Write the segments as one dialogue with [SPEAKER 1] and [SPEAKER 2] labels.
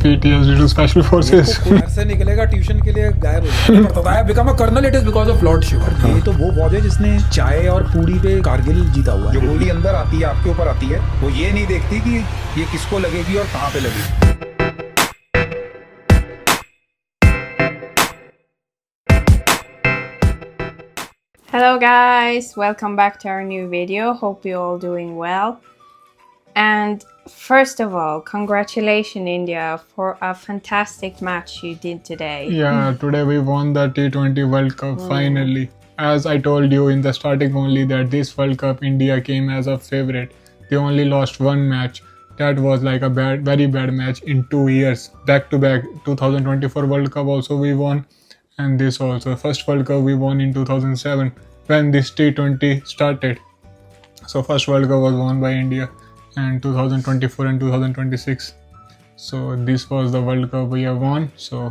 [SPEAKER 1] PTSD to special forces.
[SPEAKER 2] घर से निकलेगा ट्यूशन के लिए गायब हो जाता पड़ता है become a colonel it is because of lord Shiva. ये तो वो फौज है जिसने चाय और पूरी पे कारगिल जीता हुआ
[SPEAKER 3] जो
[SPEAKER 2] है।
[SPEAKER 3] गोली अंदर आती है आपके ऊपर आती है, वो ये नहीं देखती कि ये किसको लगेगी और कहाँ पे लगेगी।
[SPEAKER 4] Hello guys, welcome back to our new video. Hope you're all doing well. And first of all, congratulations India for a fantastic match you did today.
[SPEAKER 1] Yeah, today we won the T20 World Cup finally. As I told you in the starting only that this World Cup India came as a favorite. They only lost one match. That was like a very bad match in 2 years. Back to back 2024 World Cup also we won, and this also. First World Cup we won in 2007 when this T20 started. So first World Cup was won by India, and 2024 and 2026. So this was the World Cup we have won. So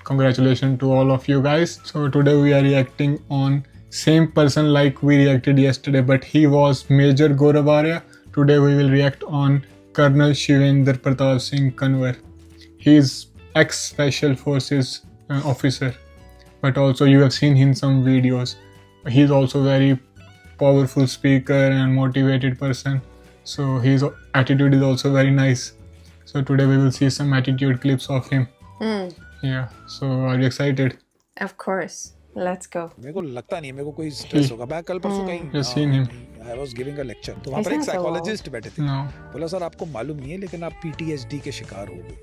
[SPEAKER 1] congratulations to all of you guys. So today we are reacting on same person like we reacted yesterday, but he was Major Gaurav Arya. Today we will react on Colonel Shivendra Pratap Singh Kanwar. He is ex-special forces officer, but also you have seen in some videos. He is also very powerful speaker and motivated person. So his attitude is also very nice. So today we will see some attitude clips of him. Yeah. So are you excited?
[SPEAKER 4] Of course, let's go.
[SPEAKER 2] मेरे को लगता नहीं है मेरे को कोई stress होगा। मैं कल परसों कहीं
[SPEAKER 1] You've seen him.
[SPEAKER 2] I was giving a lecture, तो वहां पर
[SPEAKER 4] Isn't
[SPEAKER 2] एक
[SPEAKER 4] it so
[SPEAKER 2] साइकोलॉजिस्ट बैठे थे।
[SPEAKER 1] No.
[SPEAKER 2] बोला सर आपको मालूम नहीं है लेकिन आप पीटीएसडी के शिकार हो गए।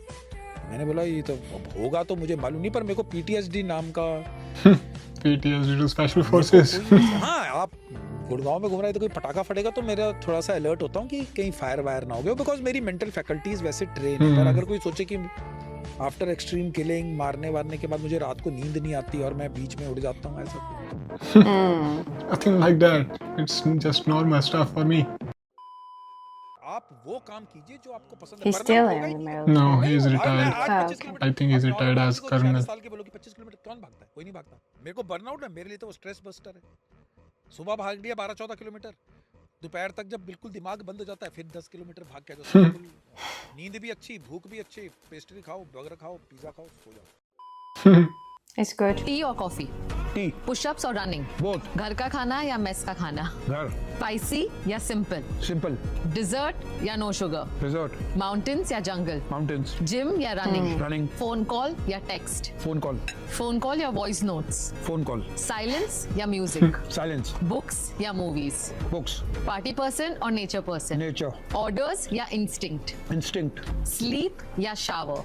[SPEAKER 2] मैंने बोला ये तो अब होगा तो मुझे मालूम नहीं, पर मेरे को पीटीएसडी नाम का
[SPEAKER 1] PTSD to special forces.
[SPEAKER 2] हाँ आप गुड़गांव में घूम रहे हैं तो कोई पटाखा फटेगा तो मेरा थोड़ा सा अलर्ट होता हूँ कि कहीं फायर वायर ना हो गया, बिकॉज मेरी मेंटल फैकल्टीज वैसे ट्रेन है। पर अगर कोई सोचे कि आफ्टर एक्सट्रीम किलिंग मारने वारने के बाद मुझे रात को नींद नहीं आती और मैं बीच में उड़ जाता हूँ, ऐसा
[SPEAKER 1] Nothing like that. It's just normal stuff for me.
[SPEAKER 2] आप वो काम कीजिए जो आपको पसंद है।
[SPEAKER 4] He's
[SPEAKER 2] Burnout
[SPEAKER 4] still
[SPEAKER 2] होगा
[SPEAKER 4] in
[SPEAKER 2] ही
[SPEAKER 4] the
[SPEAKER 2] नहीं।
[SPEAKER 1] No,
[SPEAKER 4] military.
[SPEAKER 1] he is
[SPEAKER 2] और मैं
[SPEAKER 1] retired.
[SPEAKER 2] आज
[SPEAKER 4] हाँ,
[SPEAKER 2] 25
[SPEAKER 4] okay.
[SPEAKER 2] Kilometre
[SPEAKER 1] I think he's
[SPEAKER 2] अब
[SPEAKER 1] retired
[SPEAKER 2] नॉर्मल
[SPEAKER 1] as
[SPEAKER 2] किसी को
[SPEAKER 1] colonel.
[SPEAKER 2] 40 साल के बोलोगे 25 किलोमीटर कौन भागता है? कोई नहीं भागता। मेरे को बर्नआउट है, मेरे लिए तो वो स्ट्रेस बस्टर है। सुबह भाग लिया 12-14 किलोमीटर, दोपहर तक जब बिल्कुल दिमाग बंद हो जाता है फिर 10 किलोमीटर भाग के आ जाओ। बिल्कुल नींद भी अच्छी, भूख भी अच्छी, पेस्ट्री खाओ, बर्गर खाओ, पिज्जा खाओ, सो जाओ।
[SPEAKER 4] It's good.
[SPEAKER 5] टी और कॉफी,
[SPEAKER 3] टी
[SPEAKER 5] पुशअप्स और रनिंग,
[SPEAKER 3] बोथ,
[SPEAKER 5] घर का खाना या मेस का खाना,
[SPEAKER 3] घर,
[SPEAKER 5] स्पाइसी या सिंपल,
[SPEAKER 3] सिंपल,
[SPEAKER 5] डिजर्ट या नो शुगर,
[SPEAKER 3] रिजॉर्ट,
[SPEAKER 5] माउंटेन्स या जंगल,
[SPEAKER 3] माउंटेन्स,
[SPEAKER 5] जिम या रनिंग,
[SPEAKER 3] रनिंग,
[SPEAKER 5] फोन कॉल या टेक्स्ट,
[SPEAKER 3] फोन कॉल
[SPEAKER 5] या voice notes,
[SPEAKER 3] phone call,
[SPEAKER 5] silence या म्यूजिक,
[SPEAKER 3] साइलेंस,
[SPEAKER 5] बुक्स या मूवीज,
[SPEAKER 3] बुक्स,
[SPEAKER 5] पार्टी पर्सन और नेचर पर्सन,
[SPEAKER 3] नेचर,
[SPEAKER 5] ऑर्डर्स या instinct,
[SPEAKER 3] instinct,
[SPEAKER 5] sleep या shower,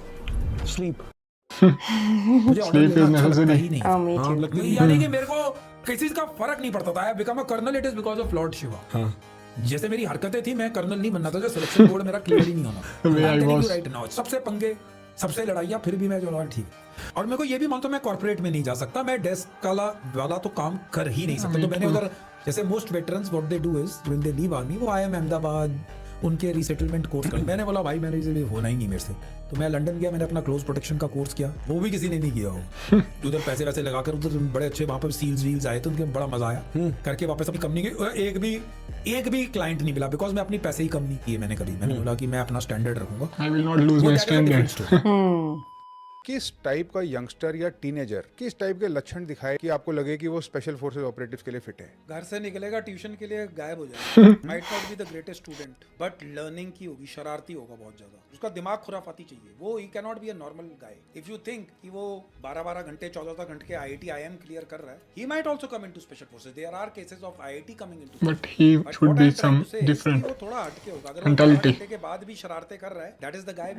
[SPEAKER 3] sleep,
[SPEAKER 2] मुझे ऑर्डर
[SPEAKER 1] Sleep is
[SPEAKER 2] लेना अच्छा लगता
[SPEAKER 1] necessary.
[SPEAKER 2] ही नहीं।
[SPEAKER 4] Oh, me too.
[SPEAKER 2] लगता ही यानी कि मेरे को किसी चीज का फर्क नहीं पड़ता था। Become a colonel it is because of lord Shiva. जैसे मेरी हरकतें थी, मैं कर्नल नहीं बनना था, जो सिलेक्शन बोर्ड मेरा क्लियर ही नहीं होना।
[SPEAKER 1] way I was.
[SPEAKER 2] Right now सबसे पंगे, सबसे लड़ाइयाँ, फिर भी मैं जो ठीक है। और मेरे को ये भी मानता हूँ मैं कॉर्पोरेट में नहीं जा सकता, मैं डेस्क वाला तो काम कर ही नहीं सकता। तो मैंने उधर जैसे most veterans what they do is when they leave army, वो आईएम अहमदाबाद उनके रीसेटलमेंट कोर्स कर। मैंने बोला भाई मेरे लिए होना ही नहीं मेरे से, तो मैं लंदन गया, मैंने अपना क्लोज प्रोटेक्शन का कोर्स किया, वो भी किसी ने नहीं किया हो। उधर पैसे वैसे लगाकर उधर बड़े अच्छे वहाँ पर सील्स वील्स आए तो उनके बड़ा मजा आया करके वापस अपनी कंपनी के एक भी क्लाइंट नहीं मिला, बिकॉज मैं अपनी पैसे ही कम नहीं किए मैंने कभी। मैंने बोला कि मैं अपना स्टैंडर्ड रखूंगा।
[SPEAKER 1] I will not lose
[SPEAKER 2] वो
[SPEAKER 1] my
[SPEAKER 2] that is a different
[SPEAKER 1] standard.
[SPEAKER 2] story।
[SPEAKER 3] किस टाइप का यंगस्टर या टीनेजर किस टाइप के लक्षण दिखाए कि आपको लगे कि वो स्पेशल फोर्सेस ऑपरेटिव्स के लिए फिट है।
[SPEAKER 2] घर से निकलेगा ट्यूशन के लिए गायब हो जाएगा। Might not be the greatest student but learning की होगी, शरारती होगा बहुत ज्यादा, उसका दिमाग खुराफाती चाहिए। वो he can not be a normal guy. If you think कि वो 12-12 घंटे 14 घंटे आईआईटी आईएम क्लियर कर रहा है, he might also come into special forces. There are cases of IIT coming into,
[SPEAKER 1] But he should be some different
[SPEAKER 2] वो थोड़ा हटके होगा। अगर वो
[SPEAKER 1] mentality.
[SPEAKER 2] 12 घंटे के बाद भी शरारतें कर रहा है, that is the guy.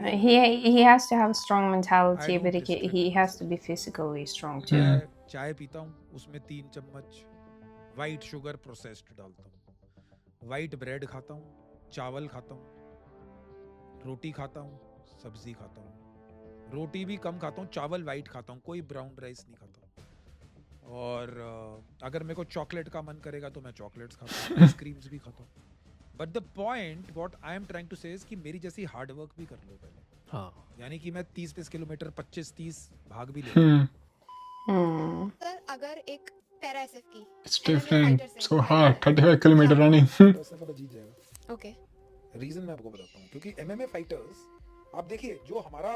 [SPEAKER 4] He has to have a strong mentality,
[SPEAKER 2] I
[SPEAKER 4] but
[SPEAKER 2] don't
[SPEAKER 4] he has to be physically strong too.
[SPEAKER 1] Yeah.
[SPEAKER 2] चाय पीता हूँ, उसमें 3 चम्मच वाइट शुगर प्रोसेस्ड डालता हूँ, वाइट ब्रेड खाता हूँ, चावल खाता हूँ, रोटी खाता हूँ, सब्जी खाता हूँ। रोटी भी कम खाता हूँ, चावल वाइट खाता हूँ, कोई ब्राउन राइस नहीं खाता। और अगर मेरे को चॉकलेट का मन करेगा तो मैं चॉकलेट्स खाता हूँ, आइसक्रीम्स भी खाता हूँ। But the point what I am trying to say is कि मेरी जैसी हार्ड वर्क भी कर लो पहले। हाँ, यानी कि मैं 30-30 किलोमीटर 25-30 भाग भी ले।
[SPEAKER 6] सर अगर एक पैरा एसएफ की
[SPEAKER 1] It's different. So hard. 35 kilometer running.
[SPEAKER 2] जीत जाएगा।
[SPEAKER 6] ओके
[SPEAKER 2] रीजन मैं आपको बताता हूँ, क्योंकि एमएमए फाइटर्स आप देखिए जो हमारा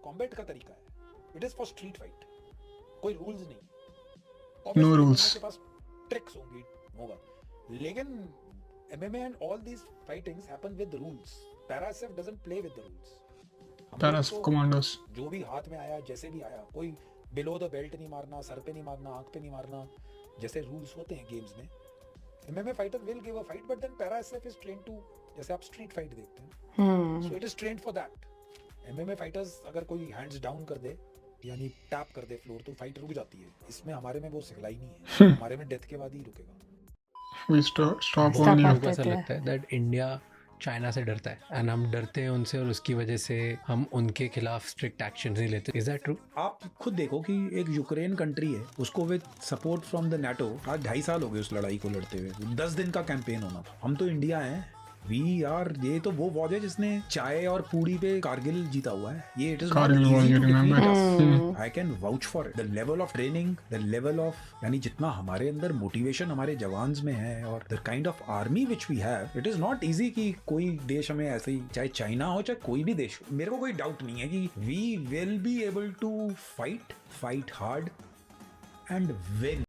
[SPEAKER 2] कॉम्बैट का तरीका है, it is for street fight, कोई रूल्स नहीं। Obviously,
[SPEAKER 1] No rules.
[SPEAKER 2] उनके पास ट्रिक्स होंगी, होगा, लेकिन MMA and all these fightings happen with rules. Para SF doesn't play with the rules. हम लोग
[SPEAKER 1] Paras
[SPEAKER 2] तो
[SPEAKER 1] commandos.
[SPEAKER 2] जो भी हाथ में आया, जैसे भी आया, कोई बिलो द बेल्ट नहीं मारना, सर पे नहीं मारना, आंख पे नहीं मारना, जैसे रूल्स होते हैं गेम्स में। MMA fighter will give a fight, but then Para SF is trained to, जैसे आप स्ट्रीट फाइट देखते हैं, so it is trained for that. MMA fighters अगर कोई हैंड्स डाउन कर दे यानी टैप कर दे फ्लोर तो फाइट रुक जाती है। इसमें हमारे में वो सिखलाई नहीं है, हमारे में डेथ के बाद ही रुकेगा।
[SPEAKER 1] We stop
[SPEAKER 4] Stop
[SPEAKER 1] only.
[SPEAKER 4] after
[SPEAKER 7] को ऐसा
[SPEAKER 4] the-
[SPEAKER 7] लगता है दैट इंडिया चाइना से डरता है एंड हम डरते हैं उनसे और उसकी वजह से हम उनके खिलाफ स्ट्रिक्ट एक्शन नहीं लेते। Is that true?
[SPEAKER 2] आप खुद देखो कि एक यूक्रेन कंट्री है, उसको with support from the NATO आज 2.5 साल हो गए उस लड़ाई को लड़ते हुए। 10 दिन का कैंपेन होना था। हम तो इंडिया हैं, वी आर, ये तो वो वॉर है जिसने चाय और पूड़ी पे कारगिल जीता हुआ है। ये it is
[SPEAKER 1] Kargil war, you remember?
[SPEAKER 2] I can vouch for it. The level of training, the level of, यानी जितना हमारे अंदर मोटिवेशन हमारे जवान्स में है और the kind of army which we have, it is not easy कि कोई देश हमें ऐसे ही, चाहे चाइना हो चाहे कोई भी देश हो, मेरे को कोई डाउट नहीं है कि we will be able to fight hard and win.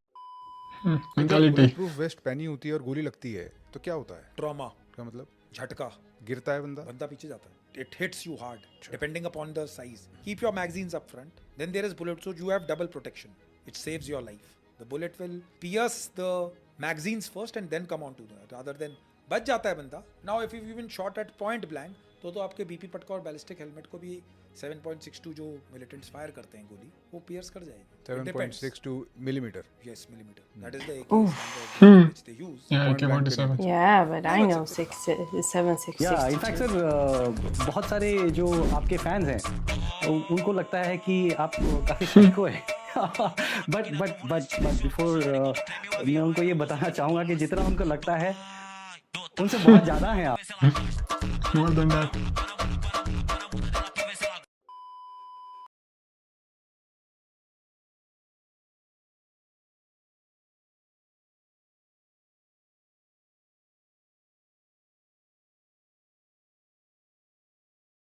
[SPEAKER 1] Mentality.
[SPEAKER 3] Proof vest पहनी होती है और गोली लगती है तो क्या होता है?
[SPEAKER 2] ट्रॉमा,
[SPEAKER 3] क्या मतलब?
[SPEAKER 2] झटका,
[SPEAKER 3] गिरता है बंदा?
[SPEAKER 2] बंदा पीछे जाता है। It hits you hard depending upon the size. Keep your magazines up front, then there is bullet, so you have double protection, it saves your life. The bullet will pierce the magazines first and then come on to that, rather than बच जाता है बंदा। Now if you even shot at point blank तो आपके BP पटका और ballistic helmet को भी 7.62 जो मिलिटेंट्स फायर करते हैं गोली, वो पियर्स कर जाएगी।
[SPEAKER 3] 7.62 millimeter.
[SPEAKER 2] Yes, millimetre, that is the AK standard which they use.
[SPEAKER 1] Yeah,
[SPEAKER 3] Point blank
[SPEAKER 1] AK-47.
[SPEAKER 4] Yeah, but I know 7.62.
[SPEAKER 8] या इनफैक्ट सर बहुत सारे जो आपके फैंस हैं उनको लगता है कि आप काफ़ी साइको है बट बिफोर मैं उनको ये बताना चाहूँगा कि जितना उनको लगता है उनसे बहुत ज़्यादा हैं आप।
[SPEAKER 1] More than that.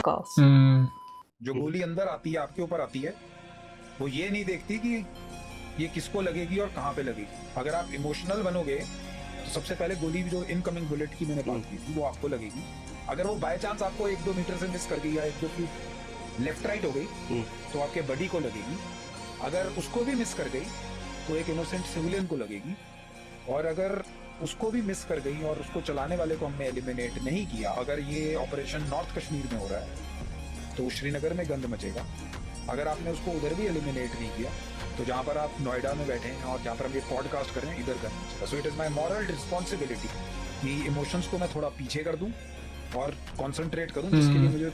[SPEAKER 4] Goals.
[SPEAKER 2] जो गोली अंदर आती है, आपके ऊपर आती है, वो ये नहीं देखती कि ये किसको लगेगी और कहाँ पे लगेगी। अगर आप इमोशनल बनोगे तो सबसे पहले गोली जो इनकमिंग बुलेट की मैंने बात की थी वो आपको लगेगी। अगर वो बाय चांस आपको 1-2 मीटर से मिस कर गई या 1-2 फीट लेफ्ट राइट हो गई तो आपके बॉडी को लगेगी। अगर उसको भी मिस कर गई तो एक इनोसेंट सिविलियन को लगेगी। और अगर उसको भी मिस कर गई और उसको चलाने वाले को हमने एलिमिनेट नहीं किया, अगर ये ऑपरेशन नॉर्थ कश्मीर में हो रहा है तो श्रीनगर में गंद मचेगा। अगर आपने उसको उधर भी एलिमिनेट नहीं किया तो जहाँ पर आप नोएडा में बैठे हैं और जहाँ पर हम ये पॉडकास्ट कर रहे हैं इधर गंद मचेगा। So it is my moral responsibility कि इमोशंस को मैं थोड़ा पीछे कर दूं और कॉन्सेंट्रेट करूं जिसके लिए मुझे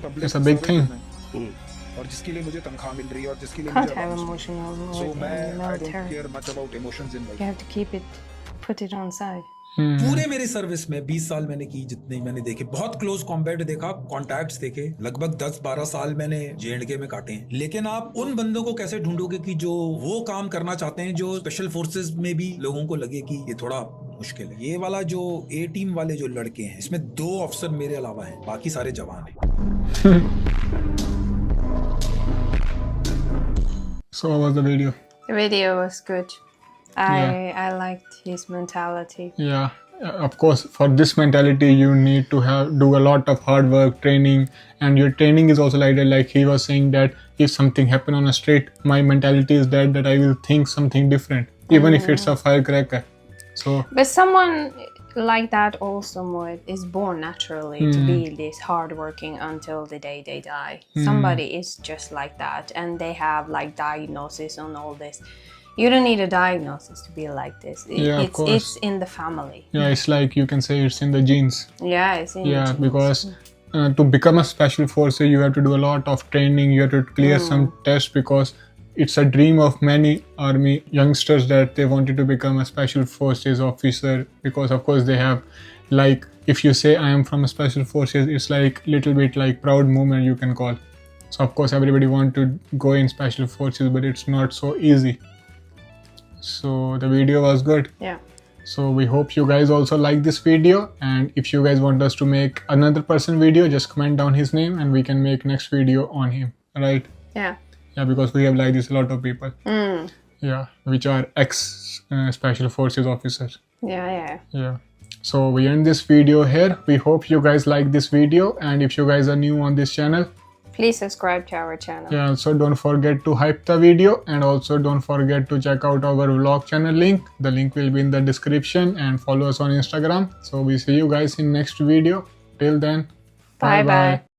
[SPEAKER 2] public
[SPEAKER 1] It's a big
[SPEAKER 2] service
[SPEAKER 1] thing.
[SPEAKER 2] करना है और जिसके लिए मुझे तनख्वाह मिल रही है और जिसके लिए
[SPEAKER 4] Can't
[SPEAKER 2] मुझे
[SPEAKER 4] have
[SPEAKER 2] allowance
[SPEAKER 4] emotional
[SPEAKER 2] मिल रही है।
[SPEAKER 4] more
[SPEAKER 2] So
[SPEAKER 4] than
[SPEAKER 2] मैं
[SPEAKER 4] in the
[SPEAKER 2] I don't
[SPEAKER 4] military.
[SPEAKER 2] care much about emotions in life.
[SPEAKER 4] You have to keep it, put it on side.
[SPEAKER 2] पूरे मेरे सर्विस में 20 साल मैंने की, जितने मैंने देखे, बहुत क्लोज कॉम्बैट देखा, कॉन्टैक्ट्स देखे, लगभग 10-12 साल मैंने J&K में काटे हैं। लेकिन आप उन बंदों को कैसे ढूंढोगे कि जो वो काम करना चाहते हैं जो स्पेशल फोर्सेस में भी लोगों को लगे कि ये थोड़ा मुश्किल है। ये वाला जो A टीम वाले जो लड़के हैं इसमें 2 अफसर मेरे अलावा हैं, बाकी सारे जवान हैं।
[SPEAKER 1] So how was the video?
[SPEAKER 4] The video was good. I liked his mentality.
[SPEAKER 1] Yeah, of course, for this mentality you need to do a lot of hard work, training, and your training is also like he was saying that if something happen on a street, my mentality is that I will think something different, even if it's a firecracker. So
[SPEAKER 4] But someone like that also is born naturally to be this hardworking until the day they die. Somebody is just like that, and they have like diagnosis on all this. You don't need a diagnosis to be like this.
[SPEAKER 1] Yeah, of course.
[SPEAKER 4] It's in the family.
[SPEAKER 1] yeah, it's like you can say it's in the genes.
[SPEAKER 4] Yeah, it's in the
[SPEAKER 1] Yeah,
[SPEAKER 4] genes.
[SPEAKER 1] because to become a special force you have to do a lot of training, you have to clear some tests, because it's a dream of many army youngsters that they wanted to become a special forces officer, because of course they have, like, if you say I am from a special forces, it's like little bit like proud moment you can call. So of course everybody want to go in special forces, but it's not so easy. So the video was good.
[SPEAKER 4] Yeah.
[SPEAKER 1] So we hope you guys also like this video, and if you guys want us to make another person video, just comment down his name and we can make next video on him, right?
[SPEAKER 4] Yeah.
[SPEAKER 1] Yeah, because we have like this a lot of people. Yeah, which are ex special forces officers.
[SPEAKER 4] Yeah.
[SPEAKER 1] Yeah. So we end this video here. We hope you guys like this video, and if you guys are new on this channel,
[SPEAKER 4] Please subscribe to our channel.
[SPEAKER 1] yeah, also don't forget to hype the video, and also don't forget to check out our vlog channel link. The link will be in the description, and follow us on Instagram. So we see you guys in next video. Till then,
[SPEAKER 4] Bye bye.